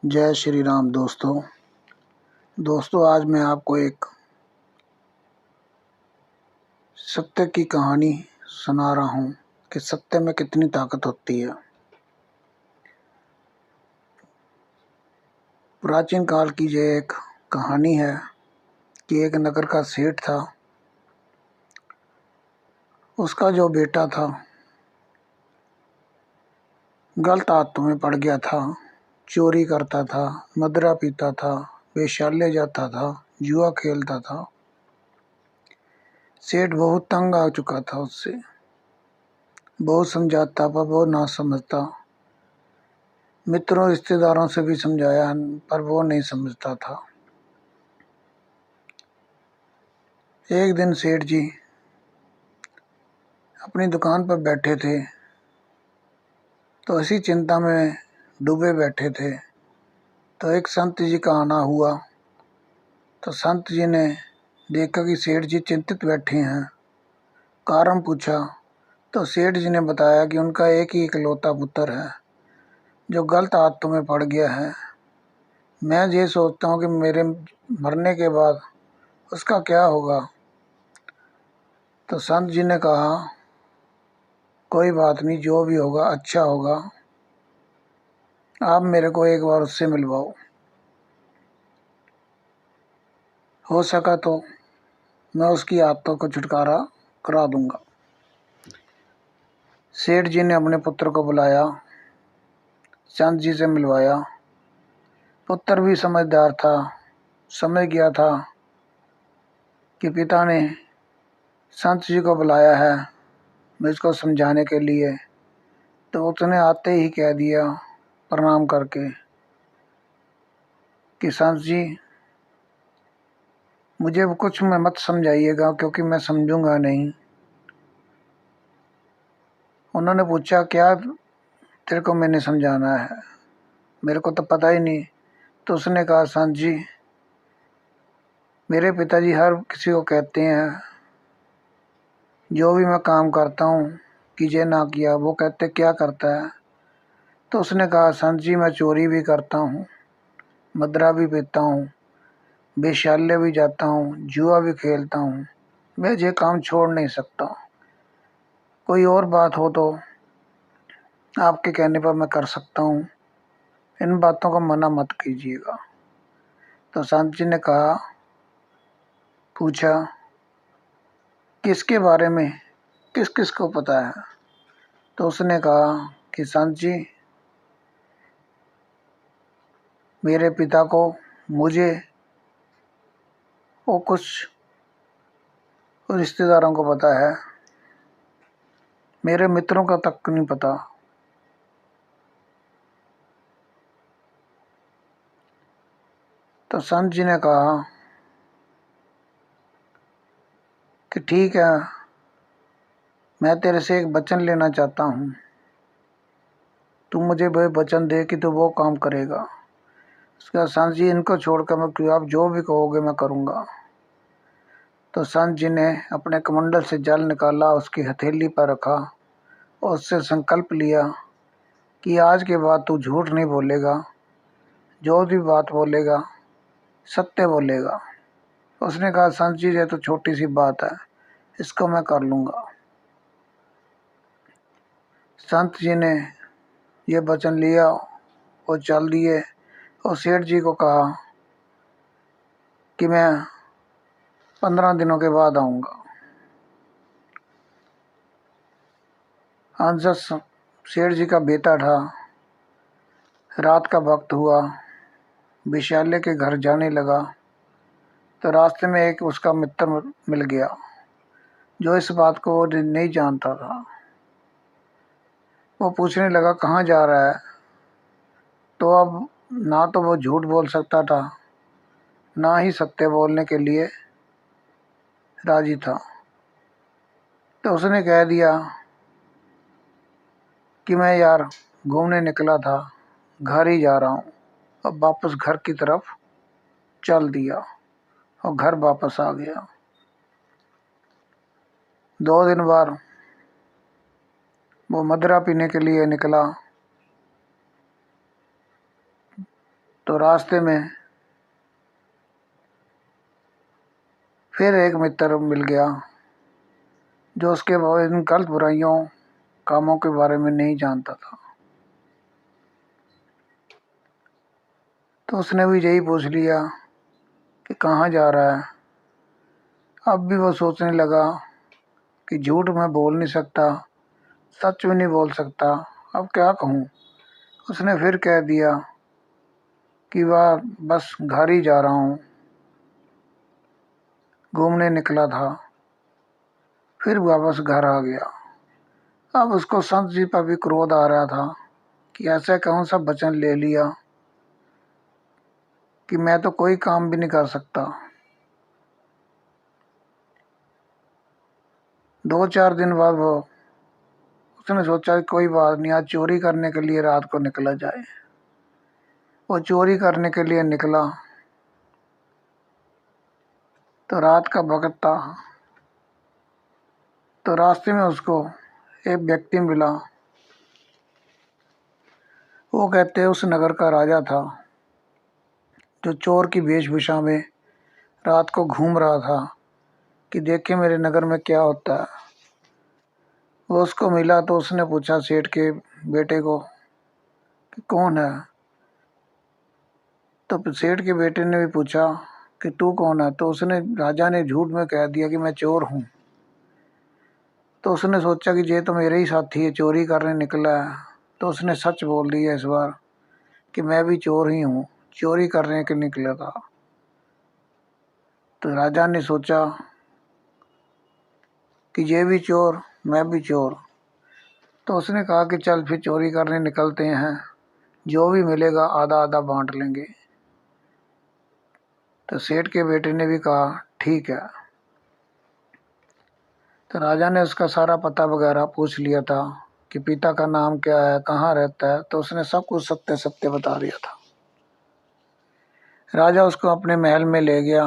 जय श्री राम दोस्तों। आज मैं आपको एक सत्य की कहानी सुना रहा हूँ कि सत्य में कितनी ताकत होती है। प्राचीन काल की ये एक कहानी है कि एक नगर का सेठ था। उसका जो बेटा था गलत आदतों में पड़ गया था। चोरी करता था, मदिरा पीता था, वेश्यालय जाता था, जुआ खेलता था। सेठ बहुत तंग आ चुका था उससे। बहुत समझाता पर वो ना समझता। मित्रों रिश्तेदारों से भी समझाया पर वो नहीं समझता था। एक दिन सेठ जी अपनी दुकान पर बैठे थे तो इसी चिंता में डूबे बैठे थे तो एक संत जी का आना हुआ। तो संत जी ने देखा कि सेठ जी चिंतित बैठे हैं। कारण पूछा तो सेठ जी ने बताया कि उनका एक ही इकलौता पुत्र है जो गलत आदतों में पड़ गया है। मैं ये सोचता हूँ कि मेरे मरने के बाद उसका क्या होगा। तो संत जी ने कहा, कोई बात नहीं, जो भी होगा अच्छा होगा। आप मेरे को एक बार उससे मिलवाओ, हो सका तो मैं उसकी आदतों को छुटकारा करा दूंगा। सेठ जी ने अपने पुत्र को बुलाया, संत जी से मिलवाया। पुत्र भी समझदार था, समझ गया था कि पिता ने संत जी को बुलाया है मुझको समझाने के लिए। तो उसने आते ही कह दिया प्रणाम करके कि संत जी मुझे कुछ में मत समझाइएगा क्योंकि मैं समझूंगा नहीं। उन्होंने पूछा, क्या तेरे को मैंने समझाना है, मेरे को तो पता ही नहीं। तो उसने कहा, संत जी मेरे पिताजी हर किसी को कहते हैं जो भी मैं काम करता हूँ कीजिए ना किया, वो कहते क्या करता है। तो उसने कहा, संत जी मैं चोरी भी करता हूँ, मदिरा भी पीता हूँ, वेश्यालय भी जाता हूँ, जुआ भी खेलता हूँ। मैं ये काम छोड़ नहीं सकता। कोई और बात हो तो आपके कहने पर मैं कर सकता हूँ, इन बातों को मना मत कीजिएगा। तो संत जी ने कहा, पूछा किसके बारे में, किस किस को पता है। तो उसने कहा कि संत जी मेरे पिता को, मुझे और कुछ रिश्तेदारों को पता है, मेरे मित्रों का तक नहीं पता। तो संत जी ने कहा कि ठीक है, मैं तेरे से एक वचन लेना चाहता हूँ, तू मुझे वह वचन दे कि तू वो काम करेगा। उसका संत जी इनको छोड़कर मैं क्यों, आप जो भी कहोगे मैं करूँगा। तो संत जी ने अपने कमंडल से जल निकाला, उसकी हथेली पर रखा और उससे संकल्प लिया कि आज के बाद तू झूठ नहीं बोलेगा, जो भी बात बोलेगा सत्य बोलेगा। उसने कहा, संत जी ये तो छोटी सी बात है, इसको मैं कर लूँगा। संत जी ने ये वचन लिया और चल दिए और सेठ जी को कहा कि मैं 15 दिनों के बाद आऊँगा। अंजस सेठ जी का बेटा था। रात का वक्त हुआ, विशाल्य के घर जाने लगा तो रास्ते में एक उसका मित्र मिल गया जो इस बात को वो नहीं जानता था। वो पूछने लगा, कहाँ जा रहा है। तो अब ना तो वो झूठ बोल सकता था, ना ही सत्य बोलने के लिए राजी था। तो उसने कह दिया कि मैं यार घूमने निकला था, घर ही जा रहा हूँ। अब वापस घर की तरफ चल दिया और घर वापस आ गया। 2 दिन बाद वो मदिरा पीने के लिए निकला। तो रास्ते में फिर एक मित्र मिल गया जो उसके इन गलत बुराइयों कामों के बारे में नहीं जानता था। तो उसने भी यही पूछ लिया कि कहाँ जा रहा है। अब भी वो सोचने लगा कि झूठ मैं बोल नहीं सकता, सच भी नहीं बोल सकता, अब क्या कहूँ। उसने फिर कह दिया कि वह बस घर ही जा रहा हूँ, घूमने निकला था। फिर वापस घर आ गया। अब उसको संत जी पर भी क्रोध आ रहा था कि ऐसा कौन सा वचन ले लिया कि मैं तो कोई काम भी नहीं कर सकता। 2-4 दिन बाद उसने सोचा कि कोई बात नहीं, आज चोरी करने के लिए रात को निकला जाए। वो चोरी करने के लिए निकला तो रात का वक्त था। तो रास्ते में उसको एक व्यक्ति मिला। वो कहते उस नगर का राजा था जो चोर की वेशभूषा में रात को घूम रहा था कि देखे मेरे नगर में क्या होता है। वो उसको मिला तो उसने पूछा सेठ के बेटे को कि कौन है। तो सेठ के बेटे ने भी पूछा कि तू कौन है। तो उसने राजा ने झूठ में कह दिया कि मैं चोर हूँ। तो उसने सोचा कि ये तो मेरे ही साथी है, चोरी करने निकला है। तो उसने सच बोल दिया इस बार कि मैं भी चोर ही हूँ, चोरी करने के निकला था। तो राजा ने सोचा कि ये भी चोर, मैं भी चोर। तो उसने कहा कि चल फिर चोरी करने निकलते हैं, जो भी मिलेगा आधा आधा बांट लेंगे। तो सेठ के बेटे ने भी कहा ठीक है। तो राजा ने उसका सारा पता वगैरह पूछ लिया था कि पिता का नाम क्या है, कहाँ रहता है। तो उसने सब कुछ सत्य सत्य बता दिया था। राजा उसको अपने महल में ले गया।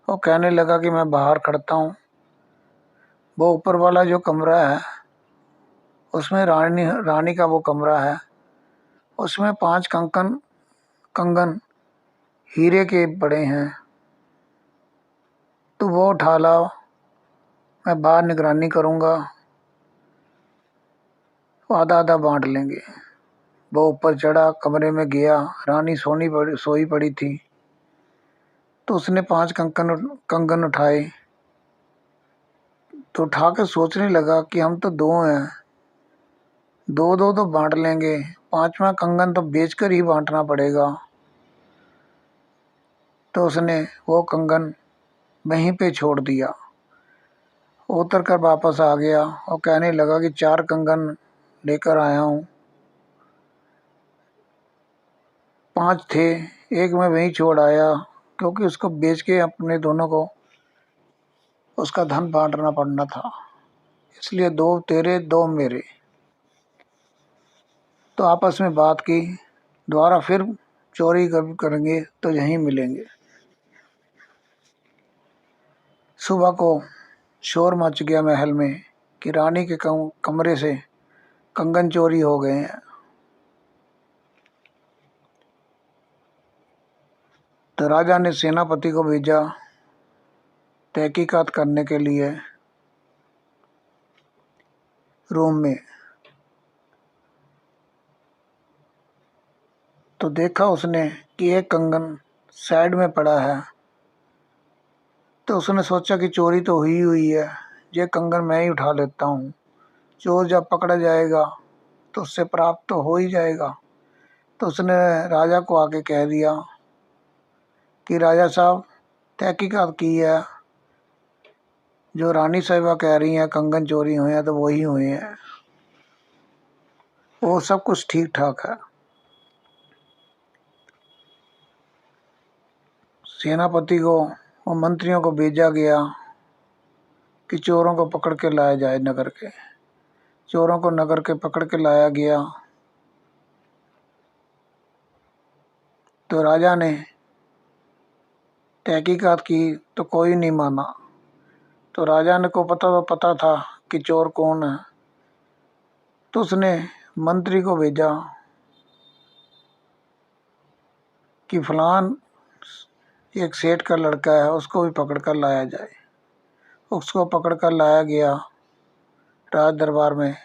वो कहने लगा कि मैं बाहर खड़ता हूँ। वो ऊपर वाला जो कमरा है उसमें रानी का वो कमरा है। उसमें 5 कंगन हीरे के पड़े हैं। तो वो उठा ला, मैं बाहर निगरानी करूँगा, आधा आधा बांट लेंगे। वो ऊपर चढ़ा, कमरे में गया। रानी सोई पड़ी थी। तो उसने 5 कंगन उठाए। तो उठा के सोचने लगा कि हम तो 2 हैं, 2-2 तो बांट लेंगे, 5वां कंगन तो बेचकर ही बांटना पड़ेगा। तो उसने वो कंगन वहीं पे छोड़ दिया। उतर कर वापस आ गया और कहने लगा कि 4 कंगन लेकर आया हूँ। 5 थे, एक मैं वहीं छोड़ आया क्योंकि उसको बेच के अपने दोनों को उसका धन बांटना पड़ना था। इसलिए 2 तेरे 2 मेरे। तो आपस में बात की, दोबारा फिर चोरी कब करेंगे तो यहीं मिलेंगे। सुबह को शोर मच गया महल में कि रानी के कमरे से कंगन चोरी हो गए हैं। तो राजा ने सेनापति को भेजा तहकीकात करने के लिए रूम में। तो देखा उसने कि एक कंगन साइड में पड़ा है। तो उसने सोचा कि चोरी तो हुई हुई है, ये कंगन मैं ही उठा लेता हूँ। चोर जब पकड़ा जाएगा तो उससे प्राप्त तो हो ही जाएगा। तो उसने राजा को आके कह दिया कि राजा साहब, तहकीकात की है, जो रानी साहिबा कह रही हैं कंगन चोरी हुए हैं तो वही हुए हैं, वो सब कुछ ठीक ठाक है। सेनापति को और मंत्रियों को भेजा गया कि चोरों को पकड़ के लाया जाए नगर के। चोरों को नगर के पकड़ के लाया गया। तो राजा ने तहकीकात की तो कोई नहीं माना। तो राजा ने को पता था कि चोर कौन है। तो उसने मंत्री को भेजा कि फलान एक सेठ का लड़का है, उसको भी पकड़ कर लाया जाए। उसको पकड़ कर लाया गया राज दरबार में।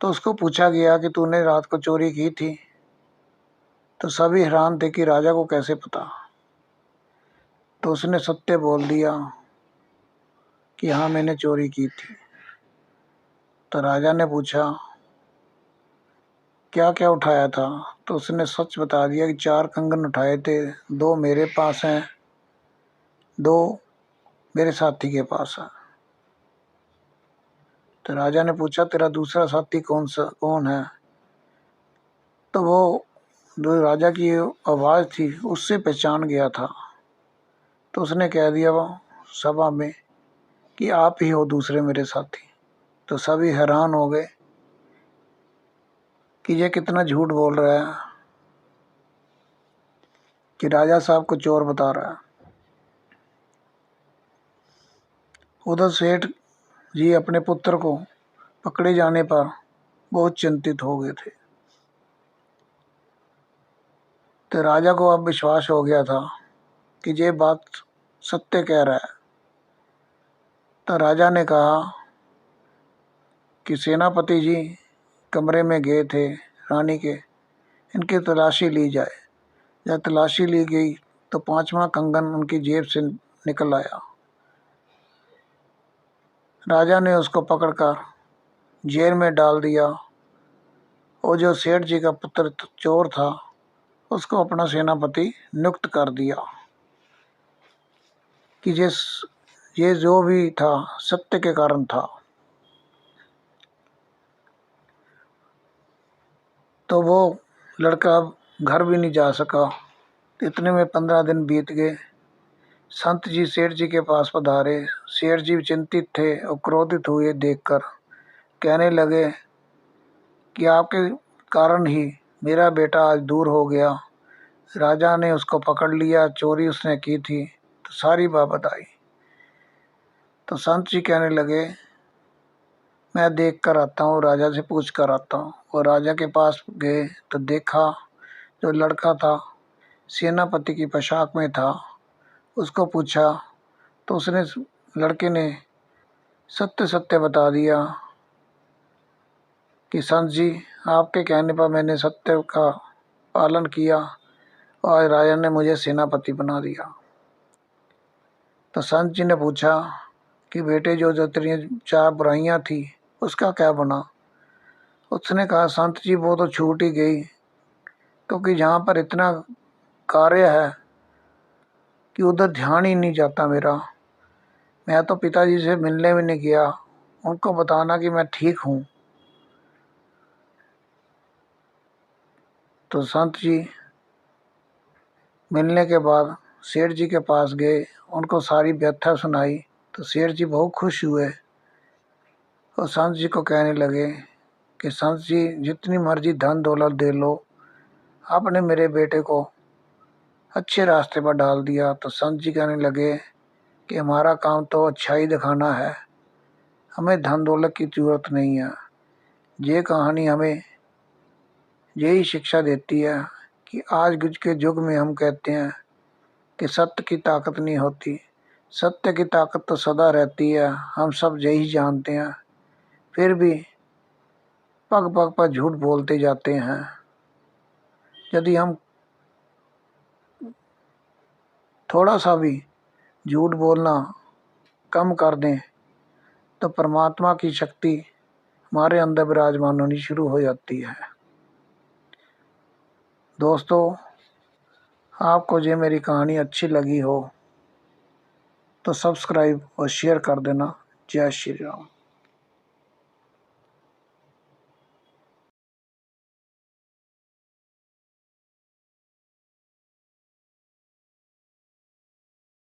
तो उसको पूछा गया कि तूने रात को चोरी की थी? तो सभी हैरान थे कि राजा को कैसे पता। तो उसने सत्य बोल दिया कि हाँ, मैंने चोरी की थी। तो राजा ने पूछा क्या क्या उठाया था? तो उसने सच बता दिया कि 4 कंगन उठाए थे, 2 मेरे पास हैं, 2 मेरे साथी के पास है। तो राजा ने पूछा तेरा दूसरा साथी कौन है? तो वो जो राजा की आवाज़ थी उससे पहचान गया था। तो उसने कह दिया वो सभा में कि आप ही हो दूसरे मेरे साथी। तो सभी हैरान हो गए कि ये कितना झूठ बोल रहा है कि राजा साहब को चोर बता रहा है। उधर सेठ जी अपने पुत्र को पकड़े जाने पर बहुत चिंतित हो गए थे। तो राजा को अब विश्वास हो गया था कि ये बात सत्य कह रहा है। तो राजा ने कहा कि सेनापति जी कमरे में गए थे रानी के, इनकी तलाशी ली जाए। जब तलाशी ली गई तो 5वां कंगन उनकी जेब से निकल आया। राजा ने उसको पकड़कर जेल में डाल दिया और जो सेठ जी का पुत्र चोर था उसको अपना सेनापति नियुक्त कर दिया कि ये जो भी था सत्य के कारण था। तो वो लड़का घर भी नहीं जा सका। इतने में 15 दिन बीत गए। संत जी सेठ जी के पास पधारे। सेठ जी चिंतित थे और क्रोधित हुए देखकर। कहने लगे कि आपके कारण ही मेरा बेटा आज दूर हो गया। राजा ने उसको पकड़ लिया, चोरी उसने की थी। तो सारी बात बताई। तो संत जी कहने लगे मैं देख कर आता हूँ, राजा से पूछ कर आता हूँ। और राजा के पास गए तो देखा जो लड़का था सेनापति की पोशाक में था। उसको पूछा तो उसने लड़के ने सत्य सत्य बता दिया कि संत जी आपके कहने पर मैंने सत्य का पालन किया और राजा ने मुझे सेनापति बना दिया। तो संत जी ने पूछा कि बेटे जो जो तेरी 4 बुराइयां थी उसका क्या बना? उसने कहा संत जी वो तो छूट ही गई, क्योंकि जहाँ पर इतना कार्य है कि उधर ध्यान ही नहीं जाता मेरा। मैं तो पिताजी से मिलने भी नहीं गया, उनको बताना कि मैं ठीक हूँ। तो संत जी मिलने के बाद सेठ जी के पास गए, उनको सारी व्यथा सुनाई। तो सेठ जी बहुत खुश हुए और संत जी को कहने लगे कि संत जी जितनी मर्जी धन दौलत दे लो, आपने मेरे बेटे को अच्छे रास्ते पर डाल दिया। तो संत जी कहने लगे कि हमारा काम तो अच्छाई दिखाना है, हमें धन दौलत की ज़रूरत नहीं है। ये कहानी हमें यही शिक्षा देती है कि आज के युग में हम कहते हैं कि सत्य की ताकत नहीं होती। सत्य की ताकत तो सदा रहती है, हम सब यही जानते हैं। फिर भी पग पग पर झूठ बोलते जाते हैं। यदि हम थोड़ा सा भी झूठ बोलना कम कर दें तो परमात्मा की शक्ति हमारे अंदर विराजमान होनी शुरू हो जाती है। दोस्तों, आपको ये मेरी कहानी अच्छी लगी हो तो सब्सक्राइब और शेयर कर देना। जय श्री राम।